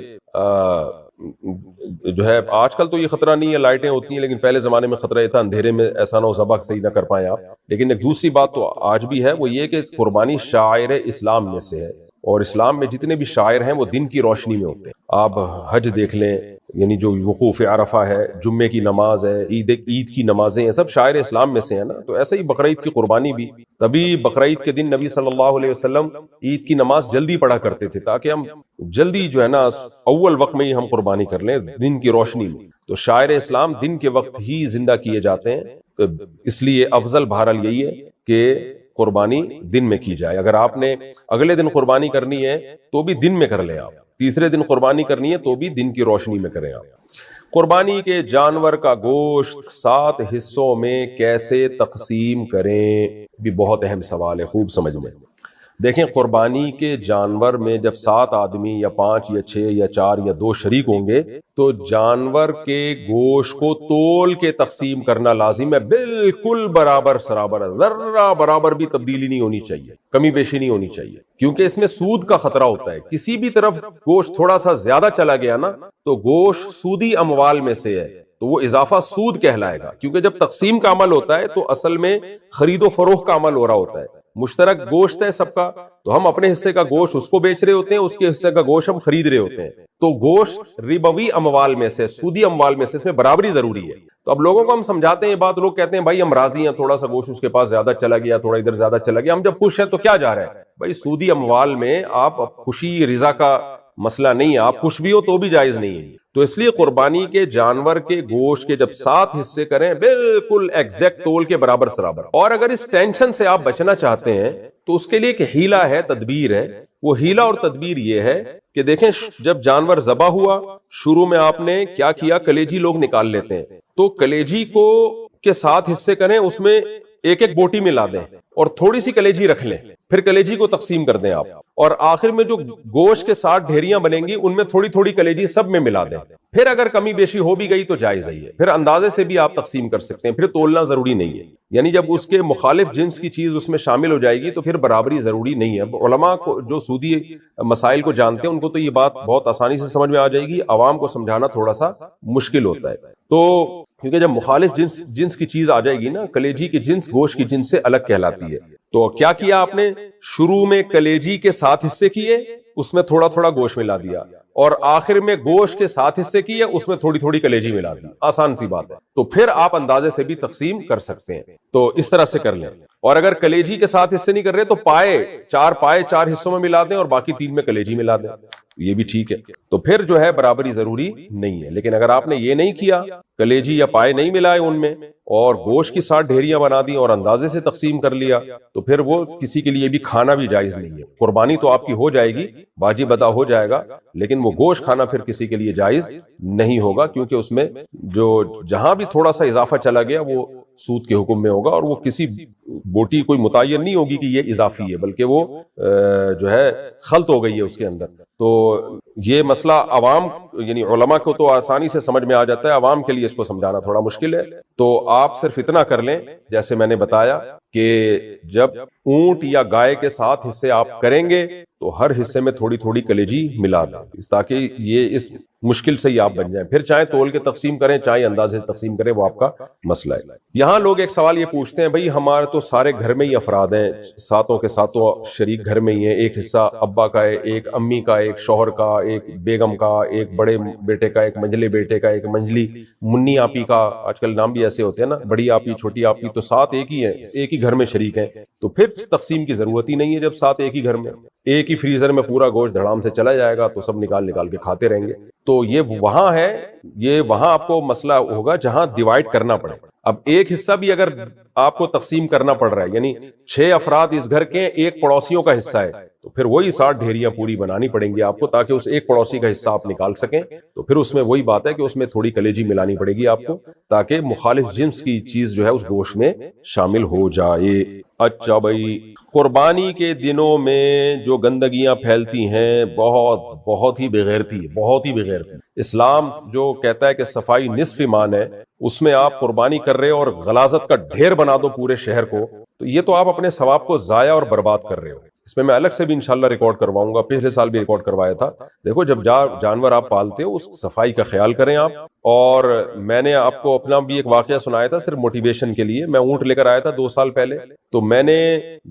جو ہے آج کل تو یہ خطرہ نہیں ہے، لائٹیں ہوتی ہیں، لیکن پہلے زمانے میں خطرہ یہ تھا اندھیرے میں ایسا نہ ہو ذبح صحیح نہ کر پائیں آپ۔ لیکن ایک دوسری بات تو آج بھی ہے، وہ یہ کہ قربانی شعائر اسلام میں سے ہے، اور اسلام میں جتنے بھی شاعر ہیں وہ دن کی روشنی میں ہوتے ہیں۔ آپ حج دیکھ لیں، یعنی جو وقوف عرفہ ہے، جمعے کی نماز ہے، عید کی نمازیں ہیں، سب شاعر اسلام میں سے ہیں نا. تو ایسے ہی بقرعید کی قربانی بھی، تبھی بقرعید کے دن نبی صلی اللہ علیہ وسلم عید کی نماز جلدی پڑھا کرتے تھے تاکہ ہم جلدی جو ہے نا اول وقت میں ہی ہم قربانی کر لیں دن کی روشنی میں. تو شاعر اسلام دن کے وقت ہی زندہ کیے جاتے ہیں، تو اس لیے افضل بہرحال یہی ہے کہ قربانی دن میں کی جائے. اگر آپ نے اگلے دن قربانی کرنی ہے تو بھی دن میں کر لیں، آپ تیسرے دن قربانی کرنی ہے تو بھی دن کی روشنی میں کریں. آپ قربانی کے جانور کا گوشت 7 حصوں میں کیسے تقسیم کریں، بھی بہت اہم سوال ہے، خوب سمجھ لیں. دیکھیں، قربانی کے جانور میں جب 7 آدمی یا 5 یا 6 یا 4 یا 2 شریک ہوں گے تو جانور کے گوشت کو تول کے تقسیم کرنا لازم ہے، بالکل برابر سرابر، ذرہ برابر بھی تبدیلی نہیں ہونی چاہیے، کمی بیشی نہیں ہونی چاہیے، کیونکہ اس میں سود کا خطرہ ہوتا ہے. کسی بھی طرف گوشت تھوڑا سا زیادہ چلا گیا نا تو گوشت سودی اموال میں سے ہے، تو وہ اضافہ سود کہلائے گا. کیونکہ جب تقسیم کا عمل ہوتا ہے تو اصل میں خرید و فروخت کا عمل ہو رہا ہوتا ہے، مشترک گوشت ہے سب کا، تو ہم اپنے حصے کا گوشت اس کو بیچ رہے ہوتے ہیں، اس کے حصے کا گوشت ہم خرید رہے ہوتے ہیں. تو گوشت ربوی اموال میں سے، سودی اموال میں سے، اس میں برابری ضروری ہے. تو اب لوگوں کو ہم سمجھاتے ہیں یہ بات، لوگ کہتے ہیں بھائی ہم راضی ہیں، تھوڑا سا گوشت اس کے پاس زیادہ چلا گیا، تھوڑا ادھر زیادہ چلا گیا، ہم جب خوش ہیں تو کیا جا رہا ہے بھائی؟ سودی اموال میں آپ خوشی رضا کا مسئلہ نہیں ہے، آپ خوش بھی ہو تو بھی جائز نہیں ہے. تو اس لیے قربانی کے جانور کے گوشت کے جب 7 حصے کریں بالکل ایگزیکٹ تول کے برابر سرابر. اور اگر اس ٹینشن سے آپ بچنا چاہتے ہیں تو اس کے لیے ایک ہیلہ ہے، تدبیر ہے. وہ ہیلہ اور تدبیر یہ ہے کہ دیکھیں، جب جانور ذبح ہوا، شروع میں آپ نے کیا کیا، کلیجی لوگ نکال لیتے ہیں، تو کلیجی کو کے 7 حصے کریں، اس میں ایک ایک بوٹی ملا دیں اور تھوڑی سی کلیجی رکھ لیں، پھر کلیجی کو تقسیم کر دیں آپ، اور آخر میں جو گوشت کے 7 ڈھیریاں بنیں گی ان میں تھوڑی تھوڑی کلیجی سب میں ملا دیں. پھر اگر کمی بیشی ہو بھی گئی تو جائز ہے، پھر اندازے سے بھی آپ تقسیم کر سکتے ہیں، پھر تولنا ضروری نہیں ہے. یعنی جب اس کے مخالف جنس کی چیز اس میں شامل ہو جائے گی تو پھر برابری ضروری نہیں ہے. علماء کو جو سودی مسائل کو جانتے ہیں ان کو تو یہ بات بہت آسانی سے سمجھ میں آ جائے گی، عوام کو سمجھانا تھوڑا سا مشکل ہوتا ہے. تو کیونکہ جب مخالف جنس کی چیز آ جائے گی نا، کلیجی کی جنس گوشت کی جنس سے الگ کہلاتی ہے. تو کیا کیا آپ نے، شروع میں کلیجی کے 7 حصے کیے، اس میں تھوڑا تھوڑا گوشت ملا دیا، اور آخر میں گوشت کے 7 حصے کیے، اس میں تھوڑی تھوڑی کلیجی ملا دی. آسان سی بات ہے. تو پھر آپ اندازے سے بھی تقسیم کر سکتے ہیں، تو اس طرح سے کر لیں. اور اگر کلیجی کے 7 حصے نہیں کر رہے تو پائے 4 حصوں میں ملا دیں اور باقی 3 میں کلیجی ملا دیں، یہ بھی ٹھیک ہے. تو پھر جو ہے برابری ضروری نہیں ہے. لیکن اگر آپ نے یہ نہیں کیا، کلیجی یا پائے نہیں ملائے ان میں، اور گوشت کی 7 ڈھیریاں بنا دی اور اندازے سے تقسیم کر لیا، تو پھر وہ کسی کے لیے بھی کھانا بھی جائز نہیں ہے. قربانی تو آپ کی ہو جائے گی، واجب ادا ہو جائے گا، لیکن وہ گوشت کھانا پھر کسی کے لیے جائز نہیں ہوگا، کیونکہ اس میں جو جہاں بھی تھوڑا سا اضافہ چلا گیا وہ سود کے حکم میں ہوگا، اور وہ کسی بوٹی کوئی متعین نہیں ہوگی کہ یہ اضافی ہے، بلکہ وہ جو ہے خلط ہو گئی ہے اس کے اندر. تو یہ مسئلہ عوام یعنی علماء کو تو آسانی سے سمجھ میں آ جاتا ہے، عوام کے لیے اس کو سمجھانا تھوڑا مشکل ہے. تو آپ صرف اتنا کر لیں جیسے میں نے بتایا کہ جب اونٹ یا گائے کے 7 حصے آپ کریں گے تو ہر حصے میں تھوڑی تھوڑی کلیجی ملا دیں، تاکہ یہ اس مشکل سے ہی آپ بن جائیں. پھر چاہے تول کے تقسیم کریں چاہے اندازے تقسیم کریں، وہ آپ کا مسئلہ ہے. یہاں لوگ ایک سوال یہ پوچھتے ہیں، بھئی ہمارے تو سارے گھر میں ہی افراد ہیں، 7 کے 7 شریک گھر میں ہی ہیں، ایک حصہ ابا کا ہے، ایک امی کا، ایک شوہر کا، ایک بیگم کا، ایک بڑے بیٹے کا، ایک منجلے بیٹے کا، ایک منجلی منی آپی کا، آج کل نام بھی ایسے ہوتے ہیں نا، بڑی آپی چھوٹی آپی، تو 7 ایک ہی ہیں، ایک ہی گھر میں شریک ہیں. تو پھر تقسیم کی ضرورت ہی نہیں ہے. جب 7 ایک ہی گھر میں، ایک ہی فریزر میں پورا گوشت دھڑام سے چلا جائے گا تو سب نکال کے کھاتے رہیں گے. تو یہ وہاں ہے، یہ وہاں آپ کو مسئلہ ہوگا جہاں ڈیوائیڈ کرنا پڑے. اب ایک حصہ بھی اگر آپ کو تقسیم کرنا پڑ رہا ہے، یعنی 6 افراد اس گھر کے، ایک پڑوسیوں کا حصہ ہے، تو پھر وہی 7 ڈھیریاں پوری بنانی پڑیں گی آپ کو، تاکہ اس ایک پڑوسی کا حصہ آپ نکال سکیں. تو پھر اس میں وہی بات ہے کہ اس میں تھوڑی کلیجی ملانی پڑے گی آپ کو، تاکہ مخالف جنس کی چیز جو ہے اس گوشت میں شامل ہو جائے. اچھا بھائی، قربانی کے دنوں میں جو گندگیاں پھیلتی ہیں بہت ہی بغیرتی ہے، بہت ہی بغیرتی. اسلام جو کہتا ہے کہ صفائی نصف ایمان ہے، اس میں آپ قربانی کر رہے ہو اور غلاظت کا ڈھیر بنا دو پورے شہر کو، تو یہ تو آپ اپنے ثواب کو ضائع اور برباد کر رہے ہو. اس میں الگ سے بھی انشاءاللہ ریکارڈ کرواؤں گا، پچھلے سال بھی ریکارڈ کروایا تھا۔ دیکھو جب جانور آپ پالتے ہو اس صفائی کا خیال کریں آپ۔ اور میں نے آپ کو اپنا بھی ایک واقعہ سنایا تھا صرف موٹیویشن کے لیے، میں اونٹ لے کر آیا تھا 2 سال پہلے، تو میں نے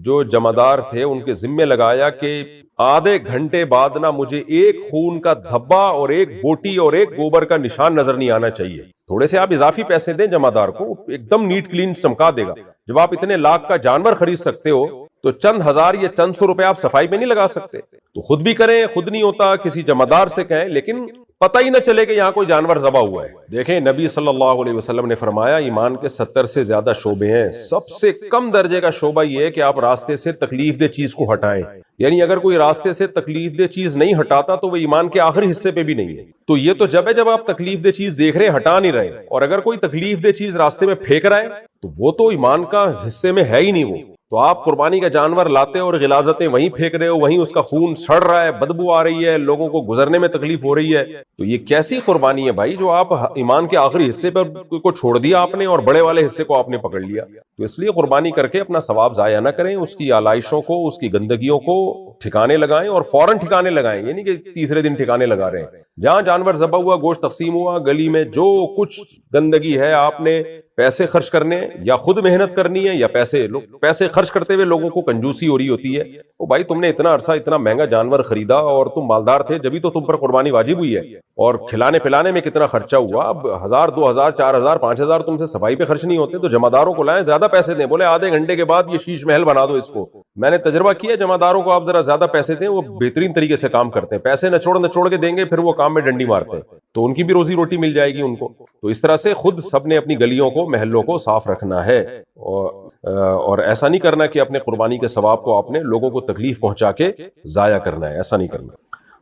جو جمعدار تھے ان کے ذمے لگایا کہ آدھے گھنٹے بعد نہ مجھے ایک خون کا دھبا اور ایک بوٹی اور ایک گوبر کا نشان نظر نہیں آنا چاہیے۔ تھوڑے سے آپ اضافی پیسے دیں جمعدار کو، ایک دم نیٹ کلین چمکا دے گا۔ جب آپ اتنے لاکھ کا جانور خرید سکتے ہو تو چند ہزار یا چند سو روپے آپ صفائی میں نہیں لگا سکتے؟ تو خود بھی کریں، خود نہیں ہوتا کسی جمعدار سے کہیں، لیکن پتہ ہی نہ چلے کہ یہاں کوئی جانور ذبح ہوا ہے۔ دیکھیں نبی صلی اللہ علیہ وسلم نے فرمایا ایمان کے 70 سے زیادہ شعبے ہیں، سب سے کم درجے کا شعبہ یہ ہے کہ آپ راستے سے تکلیف دہ چیز کو ہٹائیں۔ یعنی اگر کوئی راستے سے تکلیف دہ چیز نہیں ہٹاتا تو وہ ایمان کے آخری حصے پہ بھی نہیں ہے۔ تو یہ تو جب ہے جب آپ تکلیف دہ چیز دیکھ رہے ہیں، ہٹا نہیں رہے، اور اگر کوئی تکلیف دہ چیز راستے میں پھینک رہا ہے تو وہ تو ایمان کا حصے میں ہے ہی نہیں۔ وہ تو آپ قربانی کا جانور لاتے اور غلاظتیں وہیں پھینک رہے ہو، وہیں اس کا خون سڑ رہا ہے، بدبو آ رہی ہے، لوگوں کو گزرنے میں تکلیف ہو رہی ہے، تو یہ کیسی قربانی ہے بھائی جو آپ ایمان کے آخری حصے پر کو چھوڑ دیا آپ نے اور بڑے والے حصے کو آپ نے پکڑ لیا۔ تو اس لیے قربانی کر کے اپنا ثواب ضائع نہ کریں، اس کی آلائشوں کو، اس کی گندگیوں کو ٹھکانے لگائیں اور فوراً ٹھکانے لگائیں، یعنی کہ تیسرے دن ٹھکانے لگا رہے ہیں۔ جہاں جانور ذبح ہوا، گوشت تقسیم ہوا، گلی میں جو کچھ گندگی ہے آپ نے پیسے خرچ کرنے یا خود محنت کرنی ہے یا پیسے خرچ کرتے ہوئے لوگوں کو کنجوسی ہو رہی ہوتی ہے۔ او بھائی تم نے اتنا عرصہ اتنا مہنگا جانور خریدا اور تم مالدار تھے جبھی تو تم پر قربانی واجب ہوئی ہے، اور کھلانے پلانے میں کتنا خرچہ ہوا، اب 1000 2000 4000 5000 تم سے صفائی پہ خرچ نہیں ہوتے تو جمعداروں کو لائیں، زیادہ پیسے دیں، بولے آدھے گھنٹے کے بعد یہ شیش محل بنا دو اس کو۔ میں نے تجربہ کیا، جمعداروں کو آپ ذرا زیادہ پیسے دیں، وہ بہترین طریقے سے کام کرتے ہیں، پیسے نچوڑ کے دیں گے پھر وہ کام میں ڈنڈی مارتے ہیں، تو ان کی بھی روزی روٹی مل جائے گی ان کو۔ تو اس طرح سے خود سب نے اپنی گلیوں کو، محلوں کو صاف رکھنا ہے، اور ایسا نہیں کرنا کہ اپنے قربانی کے ثواب کو آپ نے لوگوں کو تکلیف پہنچا کے ضائع کرنا ہے، ایسا نہیں کرنا۔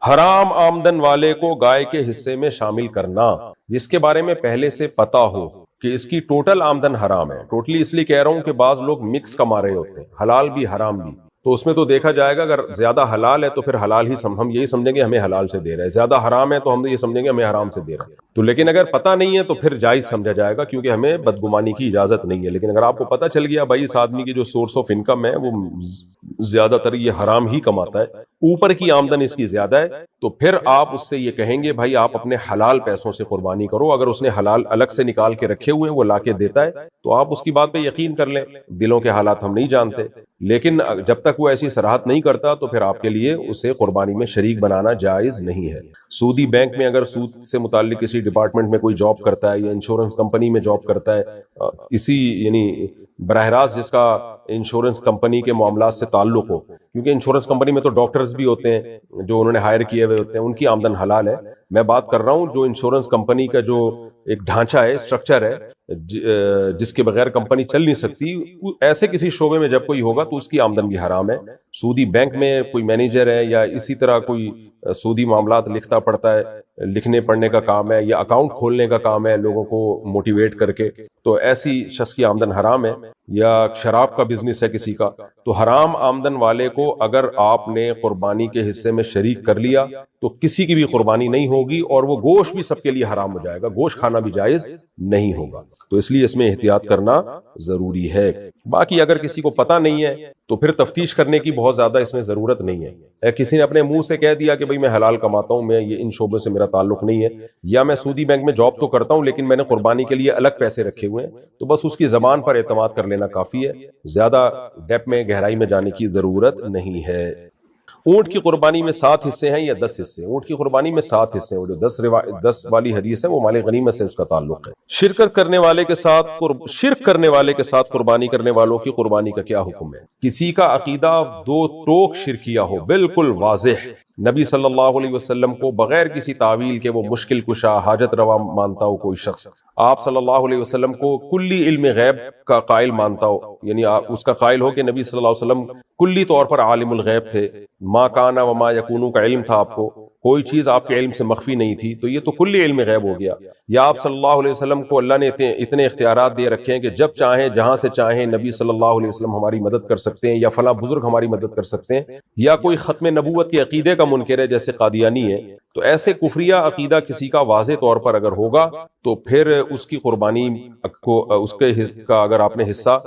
حرام آمدن والے کو گائے کے حصے میں شامل کرنا، جس کے بارے میں پہلے سے پتا ہو کہ اس کی ٹوٹل آمدن حرام ہے۔ ٹوٹلی اس لیے کہہ رہا ہوں کہ بعض لوگ مکس کما رہے ہوتے ہیں، حلال بھی حرام بھی، تو اس میں تو دیکھا جائے گا اگر زیادہ حلال ہے تو پھر حلال ہی ہم یہی سمجھیں گے ہمیں حلال سے دے رہا ہے، زیادہ حرام ہے تو ہم یہ سمجھیں گے ہمیں حرام سے دے رہا ہے۔ تو لیکن اگر پتہ نہیں ہے تو پھر جائز سمجھا جائے گا، کیونکہ ہمیں بدگمانی کی اجازت نہیں ہے۔ لیکن اگر آپ کو پتہ چل گیا بھائی اس آدمی کی جو سورس آف انکم ہے وہ زیادہ تر یہ حرام ہی کماتا ہے، اوپر کی آمدن اس کی زیادہ ہے، تو پھر آپ اس سے یہ کہیں گے بھائی آپ اپنے حلال پیسوں سے قربانی کرو۔ اگر اس نے حلال الگ سے نکال کے رکھے ہوئے ہیں وہ لا کے دیتا ہے تو آپ اس کی بات پہ یقین کر لیں، دلوں کے حالات ہم نہیں جانتے، لیکن جب تک وہ ایسی صراحت نہیں کرتا تو پھر آپ کے لیے اسے قربانی میں شریک بنانا جائز نہیں ہے۔ سودی بینک میں اگر سود سے متعلق کسی ڈپارٹمنٹ میں کوئی جاب کرتا ہے یا انشورنس کمپنی میں جاب کرتا ہے، اسی یعنی براہ راست جس کا انشورنس کمپنی کے معاملات سے تعلق ہو، کیونکہ انشورنس کمپنی میں تو ڈاکٹرز بھی ہوتے ہیں جو انہوں نے ہائر کیے ہوئے ہوتے ہیں، ان کی آمدن حلال ہے۔ میں بات کر رہا ہوں جو انشورنس کمپنی کا جو ایک ڈھانچہ ہے، اسٹرکچر ہے، جس کے بغیر کمپنی چل نہیں سکتی، ایسے کسی شعبے میں جب کوئی ہوگا تو اس کی آمدن بھی حرام ہے۔ سودی بینک میں کوئی مینیجر ہے یا اسی طرح کوئی سودی معاملات لکھتا پڑھتا ہے، لکھنے پڑھنے کا کام ہے یا اکاؤنٹ کھولنے کا کام ہے لوگوں کو موٹیویٹ کر کے، تو ایسی شخص کی آمدن حرام ہے۔ یا شراب کا بزنس ہے کسی کا، تو حرام آمدن والے کو اگر آپ نے قربانی کے حصے میں شریک کر لیا تو کسی کی بھی قربانی نہیں ہوگی اور وہ گوشت بھی سب کے لیے حرام ہو جائے گا، گوشت کھانا بھی جائز نہیں ہوگا۔ تو اس لیے اس میں احتیاط کرنا ضروری ہے۔ باقی اگر کسی کو پتہ نہیں ہے تو پھر تفتیش کرنے کی بہت زیادہ اس میں ضرورت نہیں ہے۔ کسی نے اپنے منہ سے کہہ دیا کہ بھئی میں حلال کماتا ہوں، میں یہ ان شعبوں سے میرا تعلق نہیں ہے، یا میں سودی بینک میں جاب تو کرتا ہوں لیکن میں نے قربانی کے لیے الگ پیسے رکھے ہوئے ہیں، تو بس اس کی زبان پر اعتماد کر لینا کافی ہے، زیادہ ڈیپ میں گہرائی میں جانے کی ضرورت نہیں ہے۔ اونٹ کی قربانی میں 7 حصے ہیں یا 10 حصے؟ اونٹ کی قربانی میں 7 حصے ہیں، جو 10 والی حدیث ہے وہ مال غنیمت سے اس کا تعلق ہے۔ شرک کرنے والے کے ساتھ قربانی کرنے والوں کی قربانی کا کیا حکم ہے؟ کسی کا عقیدہ دو ٹوک شرکیہ ہو، بالکل واضح، نبی صلی اللہ علیہ وسلم کو بغیر کسی تعویل کے وہ مشکل کشا حاجت روا مانتا ہو کوئی شخص، آپ صلی اللہ علیہ وسلم کو کلی علم غیب کا قائل مانتا ہو، یعنی اس کا قائل ہو کہ نبی صلی اللہ علیہ وسلم کلی طور پر عالم الغیب تھے، ما کانا وما یکونو کا علم تھا، آپ کو کوئی چیز آپ کے علم سے مخفی نہیں تھی، تو یہ تو کلی علم غیب ہو گیا۔ یا آپ صلی اللہ علیہ وسلم کو اللہ نے اتنے اختیارات دے رکھے ہیں کہ جب چاہیں جہاں سے چاہیں نبی صلی اللہ علیہ وسلم ہماری مدد کر سکتے ہیں، یا فلاں بزرگ ہماری مدد کر سکتے ہیں، یا کوئی ختم نبوت کے عقیدے کا منکر ہے جیسے قادیانی ہے تو ایسے کفریہ عقیدہ کسی کا واضح طور پر اگر ہوگا تو پھر اس کی قربانی کو اس کے کا اگر آپ نے حصہ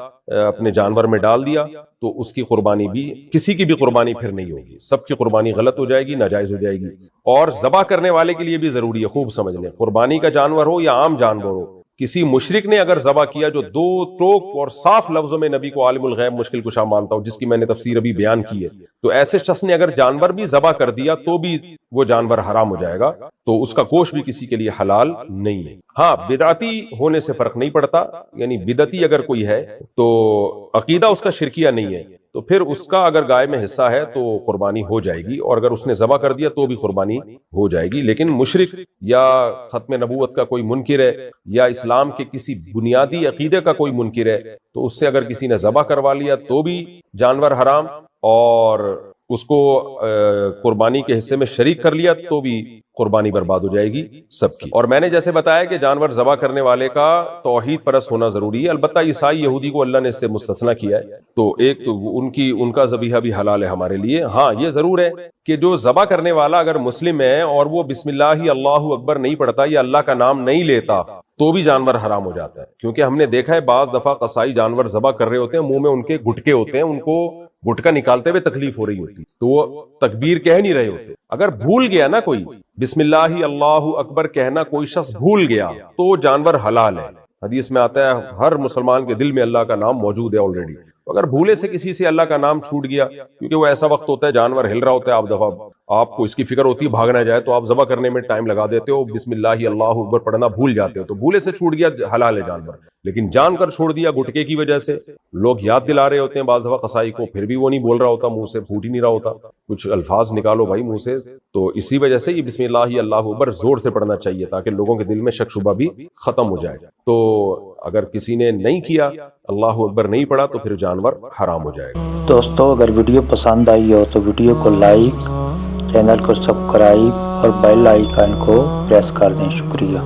اپنے جانور میں ڈال دیا تو اس کی قربانی بھی کسی کی بھی قربانی پھر نہیں ہوگی، سب کی قربانی غلط ہو جائے گی، ناجائز ہو جائے گی۔ اور ذبح کرنے والے کے لیے بھی ضروری ہے، خوب سمجھ لیں، قربانی کا جانور ہو یا عام جانور ہو، کسی مشرک نے اگر ذبح کیا جو دو ٹوک اور صاف لفظوں میں نبی کو عالم الغیب مشکل کشا مانتا ہوں، جس کی میں نے تفسیر ابھی بیان کی ہے، تو ایسے شخص نے اگر جانور بھی ذبح کر دیا تو بھی وہ جانور حرام ہو جائے گا، تو اس کا گوشت بھی کسی کے لیے حلال نہیں ہے۔ ہاں، بدعتی ہونے سے فرق نہیں پڑتا، یعنی بدعتی اگر کوئی ہے تو عقیدہ اس کا شرکیہ نہیں ہے تو پھر اس کا اگر گائے میں حصہ ہے تو قربانی ہو جائے گی، اور اگر اس نے ذبح کر دیا تو بھی قربانی ہو جائے گی۔ لیکن مشرک یا ختم نبوت کا کوئی منکر ہے یا اسلام کے کسی بنیادی عقیدے کا کوئی منکر ہے تو اس سے اگر کسی نے ذبح کروا لیا تو بھی جانور حرام، اور اس کو قربانی کے حصے میں شریک کر لیا تو بھی قربانی برباد ہو جائے گی سب کی۔ اور میں نے جیسے بتایا کہ جانور ذبح کرنے والے کا توحید پرست ہونا ضروری ہے، البتہ عیسائی یہودی کو اللہ نے اس سے مستثنیٰ کیا ہے، تو ایک تو ان کا ذبیحہ بھی حلال ہے ہمارے لیے۔ ہاں، یہ ضرور ہے کہ جو ذبح کرنے والا اگر مسلم ہے اور وہ بسم اللہ اللہ اکبر نہیں پڑھتا یا اللہ کا نام نہیں لیتا تو بھی جانور حرام ہو جاتا ہے، کیونکہ ہم نے دیکھا ہے بعض دفعہ قصائی جانور ذبح کر رہے ہوتے ہیں، منہ میں ان کے گٹکے ہوتے ہیں، ان کو گٹکا نکالتے ہوئے تکلیف ہو رہی ہوتی تو وہ تکبیر کہہ نہیں رہے ہوتے۔ اگر بھول گیا نا کوئی بسم اللہ اللہ اکبر کہنا، کوئی شخص بھول گیا تو جانور حلال ہے۔ حدیث میں آتا ہے ہر مسلمان کے دل میں اللہ کا نام موجود ہے آلریڈی، اگر بھولے سے کسی سے اللہ کا نام چھوٹ گیا، کیونکہ وہ ایسا وقت ہوتا ہے جانور ہل رہا ہوتا ہے، آپ دفعہ آپ کو اس کی فکر ہوتی ہے بھاگنا جائے تو آپ ذبح کرنے میں ٹائم لگا دیتے ہو، بسم اللہ اللہ اکبر پڑھنا بھول جاتے ہو، تو بھولے سے چھوٹ گیا حلال ہے جانور، لیکن جان کر چھوڑ دیا گٹکے کی وجہ سے، لوگ یاد دلا رہے ہوتے ہیں بعض دفعہ قصائی کو، پھر بھی وہ نہیں بول رہا ہوتا، منہ سے پھوٹ ہی نہیں رہا ہوتا، کچھ الفاظ نکالو بھائی منہ سے، تو اسی وجہ سے یہ بسم اللہ اللہ اکبر زور سے پڑھنا چاہیے تاکہ لوگوں کے دل میں شک شبہ بھی ختم ہو جائے۔ تو اگر کسی نے نہیں کیا، اللہ اکبر نہیں پڑھا، تو پھر جانور حرام ہو جائے گا۔ دوستو، اگر ویڈیو پسند آئی ہو تو ویڈیو کو لائک، چینل کو سبسکرائب اور بیل آئیکن کو پریس کر دیں۔ شکریہ۔